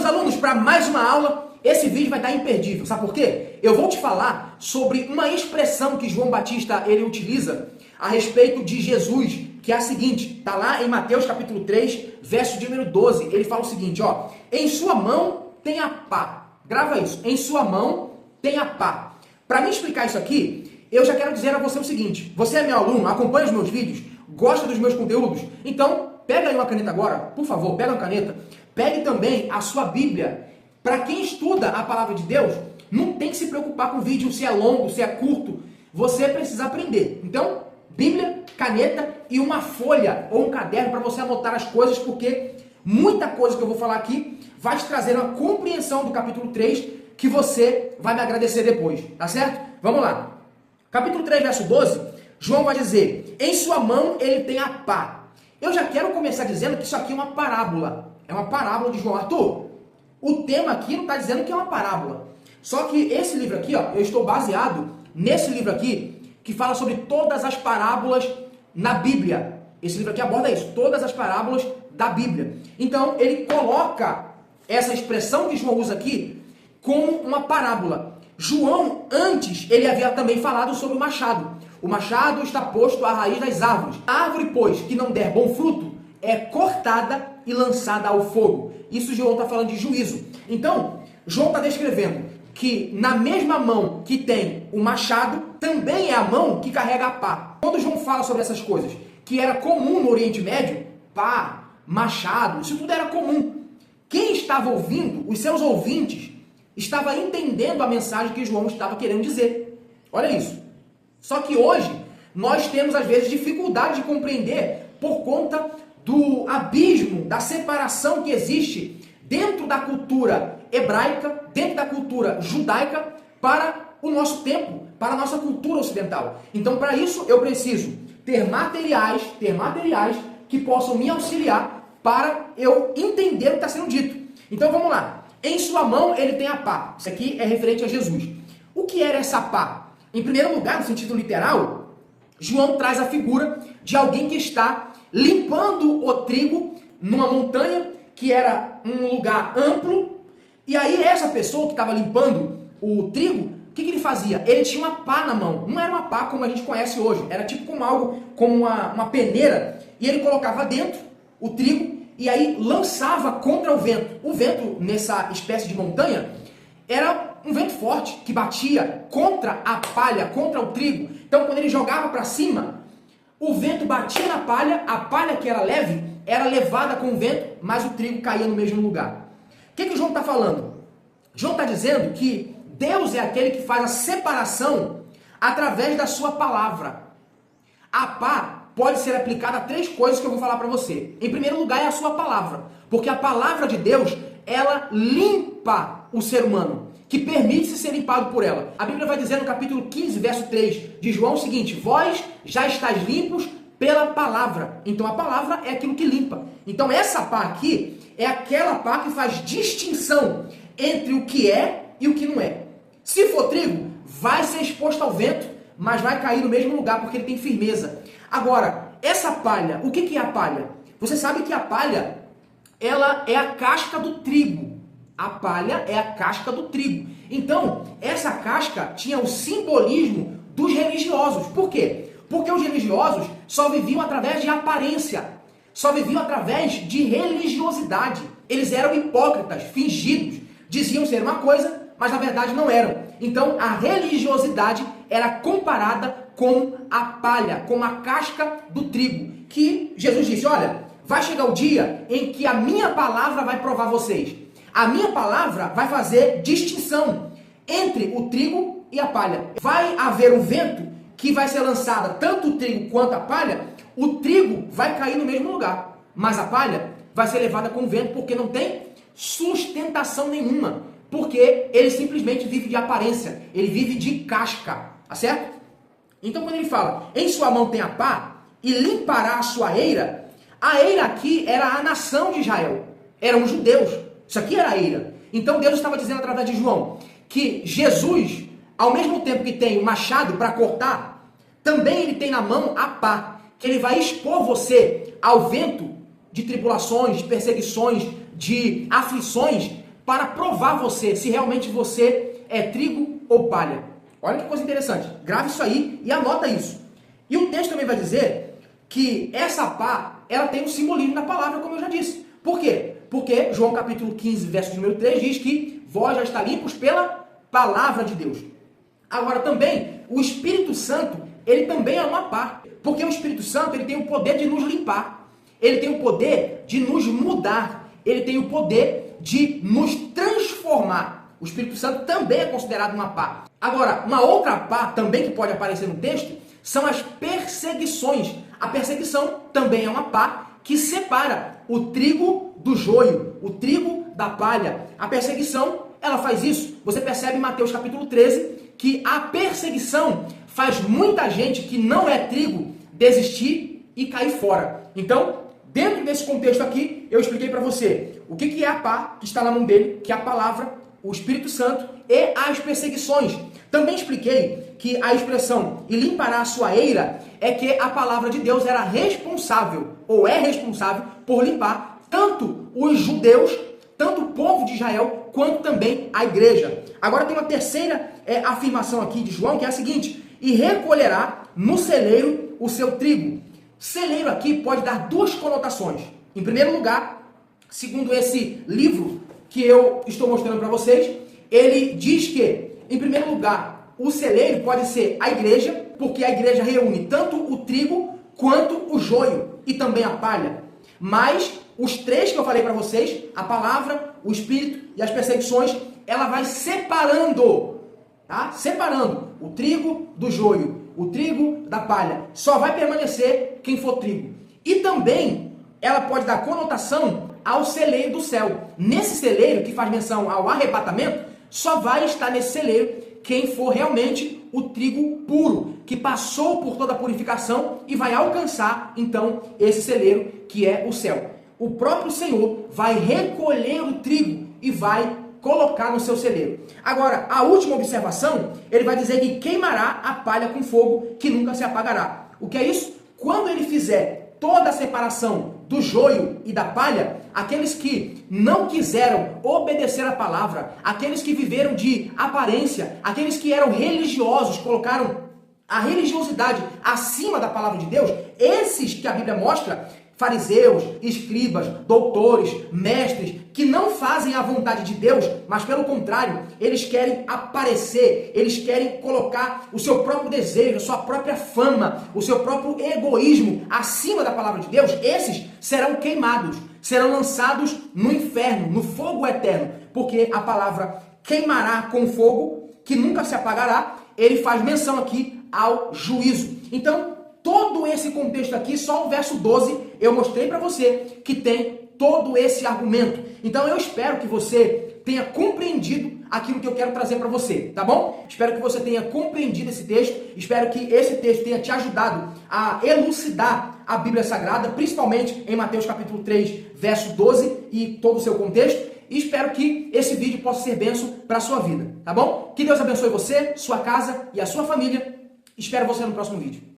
alunos, para mais uma aula. Esse vídeo vai estar imperdível. Sabe por quê? Eu vou te falar sobre uma expressão que João Batista ele utiliza a respeito de Jesus, que é a seguinte, tá lá em Mateus capítulo 3, verso de número 12. Ele fala o seguinte, ó: em sua mão tem a pá. Grava isso. Em sua mão tem a pá. Para me explicar isso aqui, eu já quero dizer a você o seguinte: você é meu aluno, acompanha os meus vídeos, gosta dos meus conteúdos? Então, pega aí uma caneta agora, por favor, pega uma caneta. Pegue também a sua Bíblia. Para quem estuda a palavra de Deus, não tem que se preocupar com o vídeo, se é longo, se é curto. Você precisa aprender. Então, Bíblia, caneta e uma folha ou um caderno para você anotar as coisas, porque muita coisa que eu vou falar aqui vai te trazer uma compreensão do capítulo 3 que você vai me agradecer depois, tá certo? Vamos lá. Capítulo 3, verso 12, João vai dizer: em sua mão ele tem a pá. Eu já quero começar dizendo que isso aqui é uma parábola. É uma parábola de João. Arthur, o tema aqui não está dizendo que é uma parábola. Só que esse livro aqui, ó, eu estou baseado nesse livro aqui, que fala sobre todas as parábolas na Bíblia. Esse livro aqui aborda isso, todas as parábolas da Bíblia. Então, ele coloca essa expressão que João usa aqui como uma parábola. João, antes, ele havia também falado sobre o machado. O machado está posto à raiz das árvores. A árvore, pois, que não der bom fruto, é cortada e lançada ao fogo. Isso João está falando de juízo. Então, João está descrevendo que na mesma mão que tem o machado, também é a mão que carrega a pá. Quando João fala sobre essas coisas, que era comum no Oriente Médio, pá, machado, isso tudo era comum. Quem estava ouvindo, os seus ouvintes, estava entendendo a mensagem que João estava querendo dizer. Olha isso. Só que hoje, nós temos às vezes dificuldade de compreender por conta do abismo, da separação que existe dentro da cultura hebraica, dentro da cultura judaica, para o nosso tempo, para a nossa cultura ocidental. Então, para isso, eu preciso ter materiais que possam me auxiliar para eu entender o que está sendo dito. Então, vamos lá. Em sua mão, ele tem a pá. Isso aqui é referente a Jesus. O que era essa pá? Em primeiro lugar, no sentido literal, João traz a figura de alguém que está limpando o trigo numa montanha, que era um lugar amplo, e aí essa pessoa que estava limpando o trigo, o que ele fazia? Ele tinha uma pá na mão. Não era uma pá como a gente conhece hoje, era tipo como algo, como uma peneira, e ele colocava dentro o trigo, e aí lançava contra o vento. O vento, nessa espécie de montanha, era um vento forte, que batia contra a palha, contra o trigo. Então, quando ele jogava para cima, o vento batia na palha, a palha que era leve, era levada com o vento, mas o trigo caía no mesmo lugar. O que João está falando? João está dizendo que Deus é aquele que faz a separação através da sua palavra. A pá pode ser aplicada a três coisas que eu vou falar para você. Em primeiro lugar é a sua palavra, porque a palavra de Deus, ela limpa o ser humano, que permite-se ser limpado por ela. A Bíblia vai dizer no capítulo 15, verso 3 de João o seguinte: vós já estáis limpos pela palavra. Então a palavra é aquilo que limpa. Então essa pá aqui é aquela pá que faz distinção entre o que é e o que não é. Se for trigo, vai ser exposto ao vento, mas vai cair no mesmo lugar porque ele tem firmeza. Agora, essa palha, o que é a palha? Você sabe que a palha, ela é a casca do trigo. A palha é a casca do trigo. Então, essa casca tinha o simbolismo dos religiosos. Por quê? Porque os religiosos só viviam através de aparência, só viviam através de religiosidade. Eles eram hipócritas, fingidos, diziam ser uma coisa, mas na verdade não eram. Então a religiosidade era comparada com a palha, com a casca do trigo, que Jesus disse: olha, vai chegar o dia em que a minha palavra vai provar vocês. A minha palavra vai fazer distinção entre o trigo e a palha. Vai haver um vento que vai ser lançada tanto o trigo quanto a palha, o trigo vai cair no mesmo lugar, mas a palha vai ser levada com o vento porque não tem sustentação nenhuma, porque ele simplesmente vive de aparência, ele vive de casca, tá certo? Então quando ele fala, em sua mão tem a pá e limpará a sua eira, a eira aqui era a nação de Israel, eram os judeus, isso aqui era a eira. Então Deus estava dizendo através de João que Jesus, ao mesmo tempo que tem o machado para cortar, também ele tem na mão a pá, que ele vai expor você ao vento de tribulações, de perseguições, de aflições, para provar você, se realmente você é trigo ou palha. Olha que coisa interessante. Grave isso aí e anota isso. E o texto também vai dizer que essa pá, ela tem um simbolismo na palavra, como eu já disse. Por quê? Porque João capítulo 15, verso número 3 diz que vós já está limpos pela palavra de Deus. Agora também, o Espírito Santo, ele também é uma pá. Porque o Espírito Santo, ele tem o poder de nos limpar. Ele tem o poder de nos mudar. Ele tem o poder de nos transformar. O Espírito Santo também é considerado uma pá. Agora, uma outra pá também que pode aparecer no texto são as perseguições. A perseguição também é uma pá que separa o trigo do joio, o trigo da palha. A perseguição, ela faz isso. Você percebe em Mateus capítulo 13 que a perseguição faz muita gente que não é trigo desistir e cair fora. Então, dentro desse contexto aqui, eu expliquei para você o que é a pá que está na mão dele, que é a palavra, o Espírito Santo e as perseguições. Também expliquei que a expressão "e limpará a sua eira" é que a palavra de Deus era responsável, ou é responsável, por limpar tanto os judeus, tanto o povo de Israel, quanto também a igreja. Agora tem uma terceira afirmação aqui de João, que é a seguinte: "E recolherá no celeiro o seu trigo". Celeiro aqui pode dar duas conotações. Em primeiro lugar, segundo esse livro que eu estou mostrando para vocês, ele diz que, em primeiro lugar, o celeiro pode ser a igreja, porque a igreja reúne tanto o trigo quanto o joio e também a palha. Mas os três que eu falei para vocês, a palavra, o Espírito e as perseguições, ela vai separando, tá? Separando o trigo do joio, o trigo da palha. Só vai permanecer quem for trigo. E também ela pode dar conotação ao celeiro do céu. Nesse celeiro, que faz menção ao arrebatamento, só vai estar nesse celeiro quem for realmente o trigo puro, que passou por toda a purificação e vai alcançar, então, esse celeiro que é o céu. O próprio Senhor vai recolher o trigo e vai colocar no seu celeiro. Agora, a última observação, ele vai dizer que queimará a palha com fogo que nunca se apagará. O que é isso? Quando ele fizer toda a separação do joio e da palha, aqueles que não quiseram obedecer a palavra, aqueles que viveram de aparência, aqueles que eram religiosos, colocaram a religiosidade acima da palavra de Deus, esses que a Bíblia mostra, fariseus, escribas, doutores, mestres, que não fazem a vontade de Deus, mas pelo contrário, eles querem aparecer, eles querem colocar o seu próprio desejo, a sua própria fama, o seu próprio egoísmo acima da palavra de Deus, esses serão queimados, serão lançados no inferno, no fogo eterno, porque a palavra queimará com fogo, que nunca se apagará, ele faz menção aqui ao juízo. Então, todo esse contexto aqui, só o verso 12, eu mostrei para você que tem todo esse argumento. Então eu espero que você tenha compreendido aquilo que eu quero trazer para você, tá bom? Espero que você tenha compreendido esse texto, espero que esse texto tenha te ajudado a elucidar a Bíblia Sagrada, principalmente em Mateus capítulo 3, verso 12 e todo o seu contexto. E espero que esse vídeo possa ser bênção para a sua vida, tá bom? Que Deus abençoe você, sua casa e a sua família. Espero você no próximo vídeo.